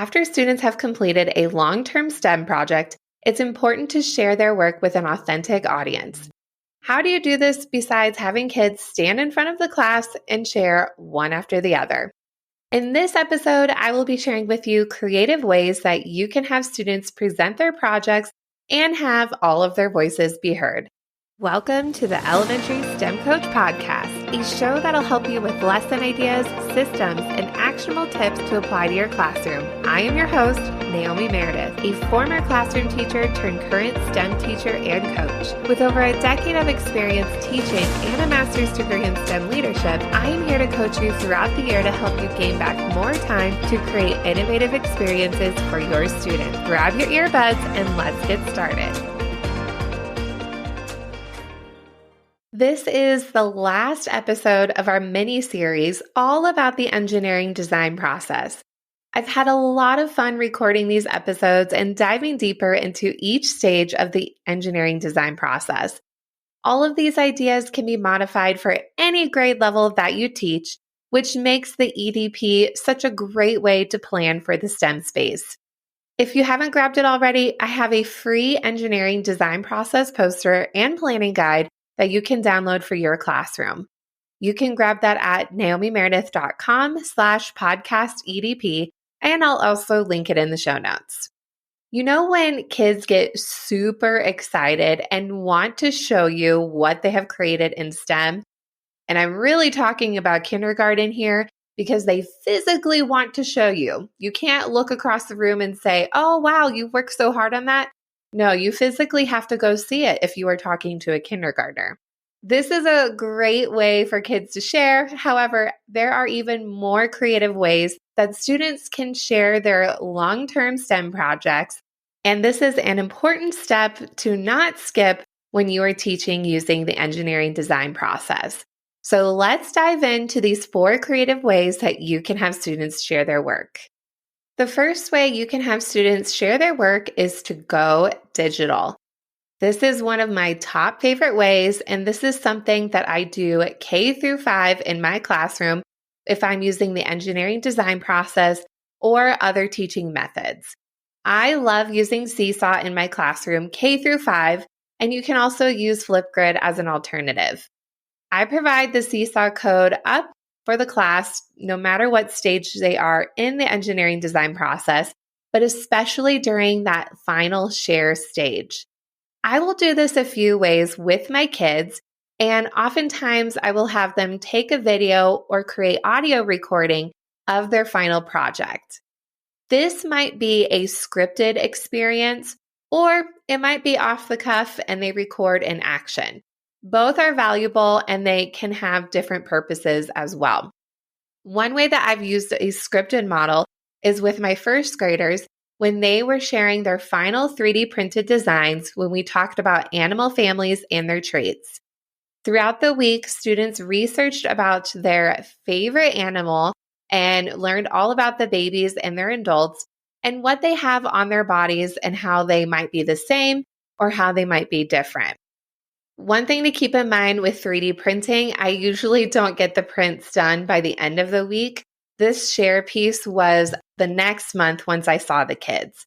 After students have completed a long-term STEM project, it's important to share their work with an authentic audience. How do you do this besides having kids stand in front of the class and share one after the other? In this episode, I will be sharing with you creative ways that you can have students present their projects and have all of their voices be heard. Welcome to the Elementary STEM Coach Podcast, a show that'll help you with lesson ideas, systems, and actionable tips to apply to your classroom. I am your host, Naomi Meredith, a former classroom teacher turned current STEM teacher and coach. With over a decade of experience teaching and a master's degree in STEM leadership, I am here to coach you throughout the year to help you gain back more time to create innovative experiences for your students. Grab your earbuds and let's get started. This is the last episode of our mini-series all about the engineering design process. I've had a lot of fun recording these episodes and diving deeper into each stage of the engineering design process. All of these ideas can be modified for any grade level that you teach, which makes the EDP such a great way to plan for the STEM space. If you haven't grabbed it already, I have a free engineering design process poster and planning guide that you can download for your classroom. You can grab that at naomimeredith.com/podcast-EDP, and I'll also link it in the show notes. You know when kids get super excited and want to show you what they have created in STEM? And I'm really talking about kindergarten here because they physically want to show you. You can't look across the room and say, "Oh, wow, you worked so hard on that." No, you physically have to go see it if you are talking to a kindergartner. This is a great way for kids to share. However, there are even more creative ways that students can share their long-term STEM projects. And this is an important step to not skip when you are teaching using the engineering design process. So let's dive into these 4 creative ways that you can have students share their work. The first way you can have students share their work is to go digital. This is one of my top favorite ways, and this is something that I do K through 5 in my classroom if I'm using the engineering design process or other teaching methods. I love using Seesaw in my classroom K through 5, and you can also use Flipgrid as an alternative. I provide the Seesaw code up for the class, no matter what stage they are in the engineering design process, but especially during that final share stage. I will do this a few ways with my kids, and oftentimes I will have them take a video or create audio recording of their final project. This might be a scripted experience, or it might be off the cuff and they record in action. Both are valuable and they can have different purposes as well. One way that I've used a scripted model is with my first graders when they were sharing their final 3D printed designs when we talked about animal families and their traits. Throughout the week, students researched about their favorite animal and learned all about the babies and their adults and what they have on their bodies and how they might be the same or how they might be different. One thing to keep in mind with 3D printing, I usually don't get the prints done by the end of the week. This share piece was the next month once I saw the kids.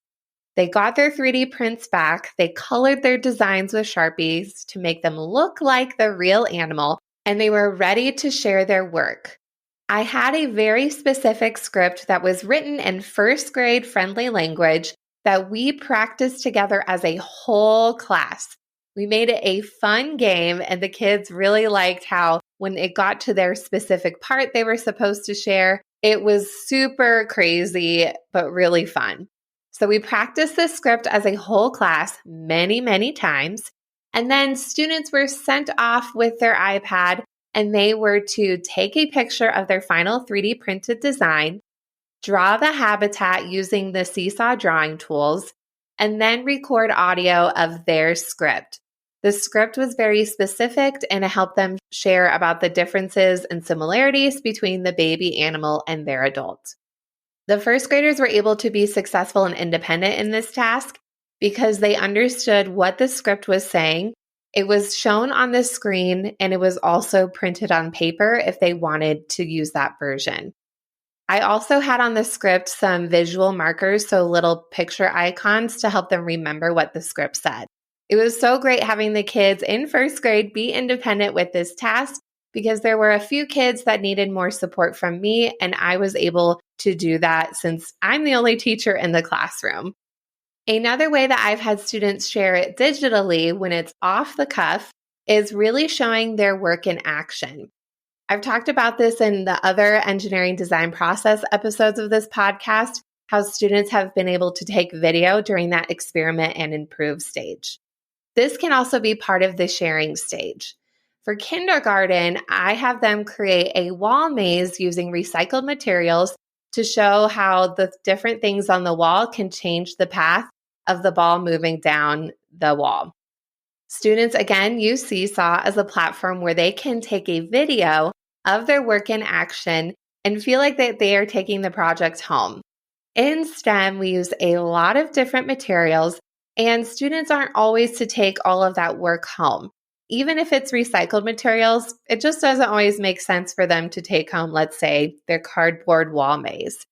They got their 3D prints back, they colored their designs with Sharpies to make them look like the real animal, and they were ready to share their work. I had a very specific script that was written in first grade friendly language that we practiced together as a whole class. We made it a fun game, and the kids really liked how when it got to their specific part they were supposed to share, it was super crazy, but really fun. So we practiced this script as a whole class many, many times, and then students were sent off with their iPad, and they were to take a picture of their final 3D printed design, draw the habitat using the Seesaw drawing tools, and then record audio of their script. The script was very specific and it helped them share about the differences and similarities between the baby animal and their adult. The first graders were able to be successful and independent in this task because they understood what the script was saying. It was shown on the screen and it was also printed on paper if they wanted to use that version. I also had on the script some visual markers, so little picture icons to help them remember what the script said. It was so great having the kids in first grade be independent with this task because there were a few kids that needed more support from me, and I was able to do that since I'm the only teacher in the classroom. Another way that I've had students share it digitally when it's off the cuff is really showing their work in action. I've talked about this in the other engineering design process episodes of this podcast, how students have been able to take video during that experiment and improve stage. This can also be part of the sharing stage. For kindergarten, I have them create a wall maze using recycled materials to show how the different things on the wall can change the path of the ball moving down the wall. Students, again, use Seesaw as a platform where they can take a video of their work in action and feel like that they are taking the project home. In STEM, we use a lot of different materials, and students aren't always to take all of that work home. Even if it's recycled materials, it just doesn't always make sense for them to take home, let's say, their cardboard wall maze.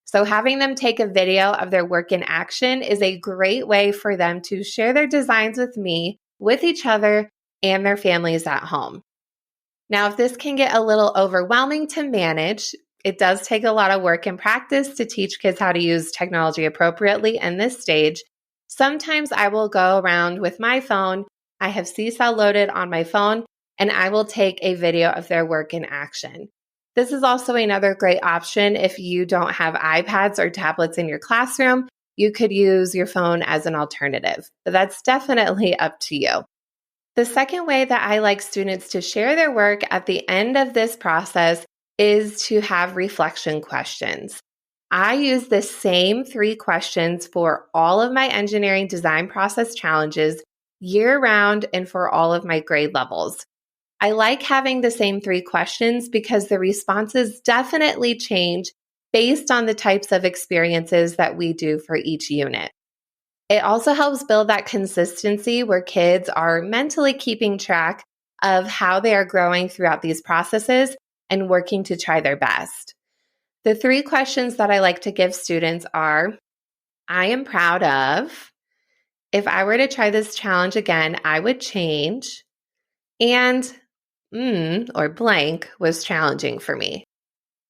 So having them take a video of their work in action is a great way for them to share their designs with me, with each other, and their families at home. Now, if this can get a little overwhelming to manage, it does take a lot of work and practice to teach kids how to use technology appropriately in this stage. Sometimes I will go around with my phone. I have Seesaw loaded on my phone, and I will take a video of their work in action. This is also another great option if you don't have iPads or tablets in your classroom. You could use your phone as an alternative, but that's definitely up to you. The second way that I like students to share their work at the end of this process is to have reflection questions. I use the same 3 questions for all of my engineering design process challenges year-round and for all of my grade levels. I like having the same 3 questions because the responses definitely change based on the types of experiences that we do for each unit. It also helps build that consistency where kids are mentally keeping track of how they are growing throughout these processes and working to try their best. The 3 questions that I like to give students are, I am proud of, if I were to try this challenge again, I would change, and or blank was challenging for me.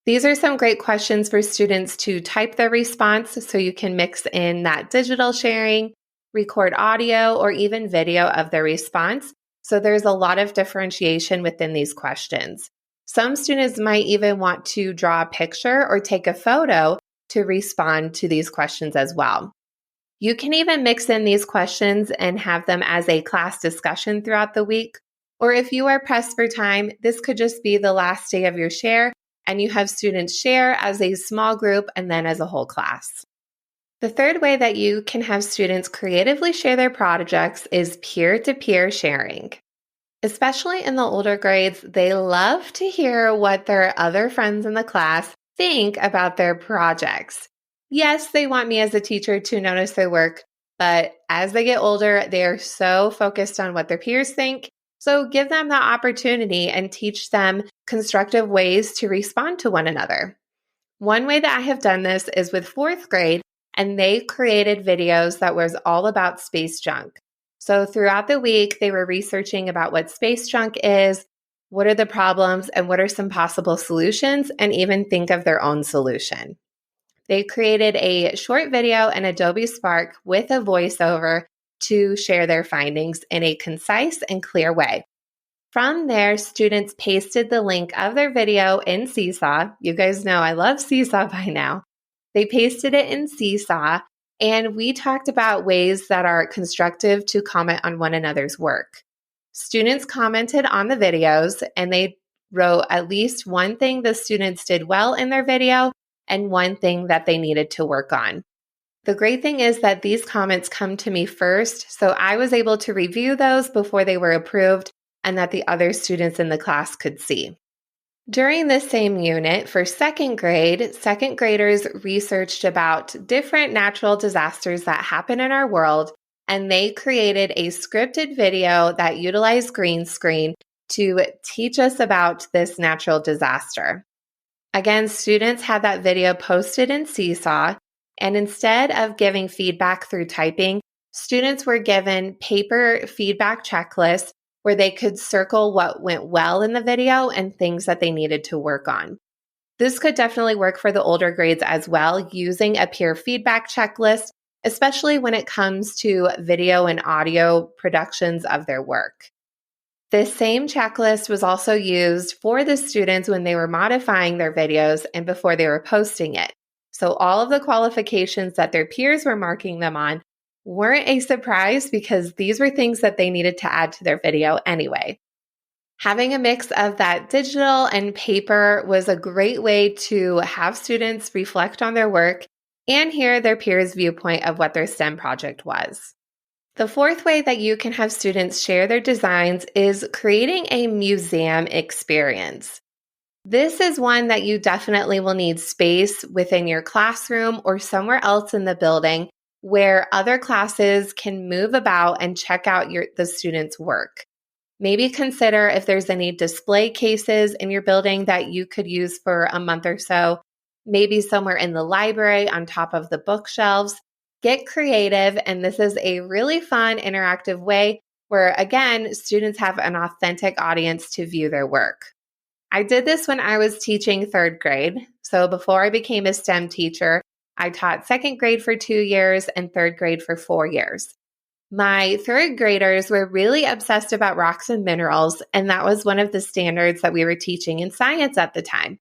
These are some great questions for students to type their response so you can mix in that digital sharing, record audio, or even video of their response. So there's a lot of differentiation within these questions. Some students might even want to draw a picture or take a photo to respond to these questions as well. You can even mix in these questions and have them as a class discussion throughout the week. Or if you are pressed for time, this could just be the last day of your share and you have students share as a small group and then as a whole class. The third way that you can have students creatively share their projects is peer-to-peer sharing. Especially in the older grades, they love to hear what their other friends in the class think about their projects. Yes, they want me as a teacher to notice their work, but as they get older, they are so focused on what their peers think. So give them the opportunity and teach them constructive ways to respond to one another. One way that I have done this is with 4th grade, and they created videos that was all about space junk. So throughout the week, they were researching about what space junk is, what are the problems, and what are some possible solutions, and even think of their own solution. They created a short video in Adobe Spark with a voiceover to share their findings in a concise and clear way. From there, students pasted the link of their video in Seesaw. You guys know I love Seesaw by now. They pasted it in Seesaw, and we talked about ways that are constructive to comment on one another's work. Students commented on the videos, and they wrote at least one thing the students did well in their video and one thing that they needed to work on. The great thing is that these comments come to me first, so I was able to review those before they were approved and that the other students in the class could see. During this same unit, for 2nd grade, 2nd graders researched about different natural disasters that happen in our world, and they created a scripted video that utilized green screen to teach us about this natural disaster. Again, students had that video posted in Seesaw, and instead of giving feedback through typing, students were given paper feedback checklists where they could circle what went well in the video and things that they needed to work on. This could definitely work for the older grades as well, using a peer feedback checklist, especially when it comes to video and audio productions of their work. This same checklist was also used for the students when they were modifying their videos and before they were posting it. So all of the qualifications that their peers were marking them on weren't a surprise because these were things that they needed to add to their video anyway. Having a mix of that digital and paper was a great way to have students reflect on their work and hear their peers' viewpoint of what their STEM project was. The fourth way that you can have students share their designs is creating a museum experience. This is one that you definitely will need space within your classroom or somewhere else in the building where other classes can move about and check out the students' work. Maybe consider if there's any display cases in your building that you could use for a month or so, maybe somewhere in the library on top of the bookshelves. Get creative, and this is a really fun, interactive way where, again, students have an authentic audience to view their work. I did this when I was teaching third grade. So before I became a STEM teacher, I taught second grade for 2 years and third grade for 4 years. My third graders were really obsessed about rocks and minerals, and that was one of the standards that we were teaching in science at the time.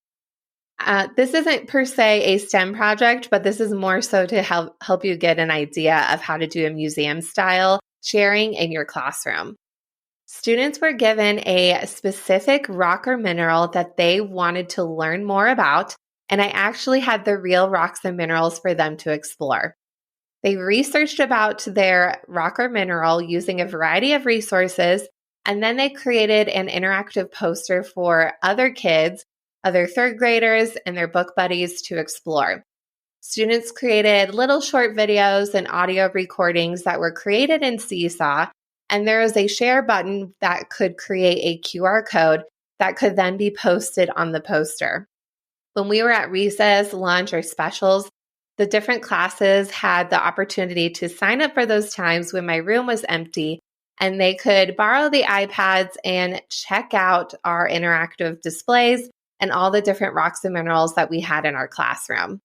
This isn't per se a STEM project, but this is more so to help you get an idea of how to do a museum style sharing in your classroom. Students were given a specific rock or mineral that they wanted to learn more about, and I actually had the real rocks and minerals for them to explore. They researched about their rock or mineral using a variety of resources, and then they created an interactive poster for other kids, other third graders, and their book buddies to explore. Students created little short videos and audio recordings that were created in Seesaw, and there was a share button that could create a QR code that could then be posted on the poster. When we were at recess, lunch, or specials, the different classes had the opportunity to sign up for those times when my room was empty, and they could borrow the iPads and check out our interactive displays and all the different rocks and minerals that we had in our classroom.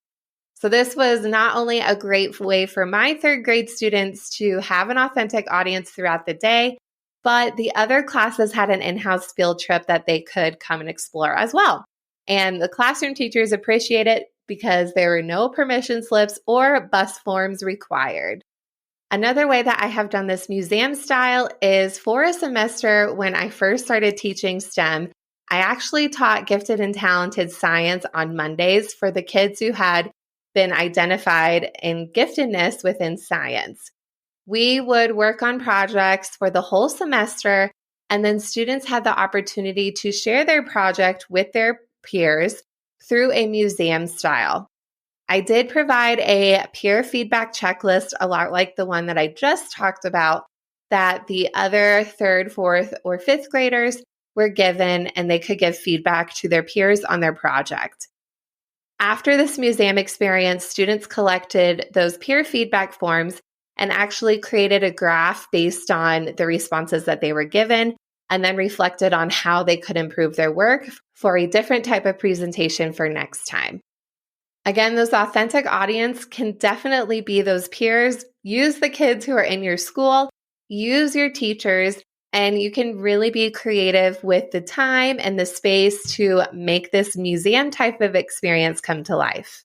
So this was not only a great way for my third grade students to have an authentic audience throughout the day, but the other classes had an in-house field trip that they could come and explore as well. And the classroom teachers appreciate it because there were no permission slips or bus forms required. Another way that I have done this museum style is for a semester when I first started teaching STEM, I actually taught gifted and talented science on Mondays for the kids who had been identified in giftedness within science. We would work on projects for the whole semester, and then students had the opportunity to share their project with their peers through a museum style. I did provide a peer feedback checklist, a lot like the one that I just talked about, that the other third, fourth, or fifth graders were given, and they could give feedback to their peers on their project. After this museum experience, students collected those peer feedback forms and actually created a graph based on the responses that they were given, and then reflected on how they could improve their work for a different type of presentation for next time. Again, those authentic audience can definitely be those peers. Use the kids who are in your school, use your teachers, and you can really be creative with the time and the space to make this museum type of experience come to life.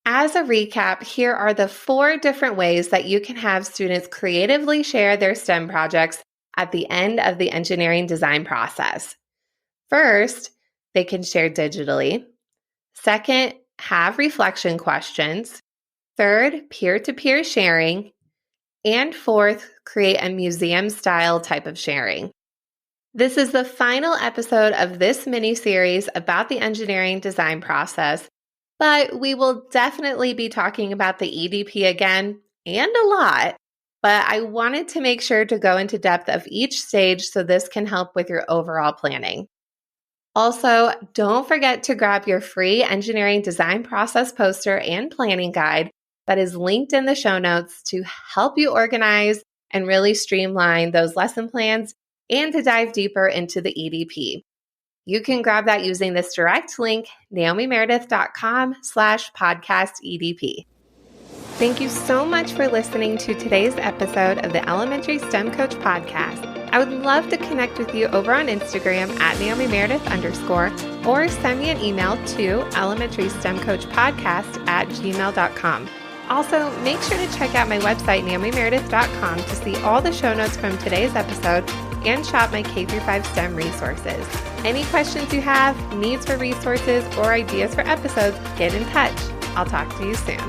As a recap, here are the 4 different ways that you can have students creatively share their STEM projects at the end of the engineering design process. First, they can share digitally. Second, have reflection questions. Third, peer-to-peer sharing. And fourth, create a museum-style type of sharing. This is the final episode of this mini-series about the engineering design process, but we will definitely be talking about the EDP again, and a lot. But I wanted to make sure to go into depth of each stage so this can help with your overall planning. Also, don't forget to grab your free engineering design process poster and planning guide that is linked in the show notes to help you organize and really streamline those lesson plans and to dive deeper into the EDP. You can grab that using this direct link, naomimeredith.com/podcast EDP. Thank you so much for listening to today's episode of the Elementary STEM Coach Podcast. I would love to connect with you over on Instagram at @NaomiMeredith_ or send me an email to elementarystemcoachpodcast@gmail.com. Also, make sure to check out my website, naomimeredith.com, to see all the show notes from today's episode and shop my K-5 STEM resources. Any questions you have, needs for resources, or ideas for episodes, get in touch. I'll talk to you soon.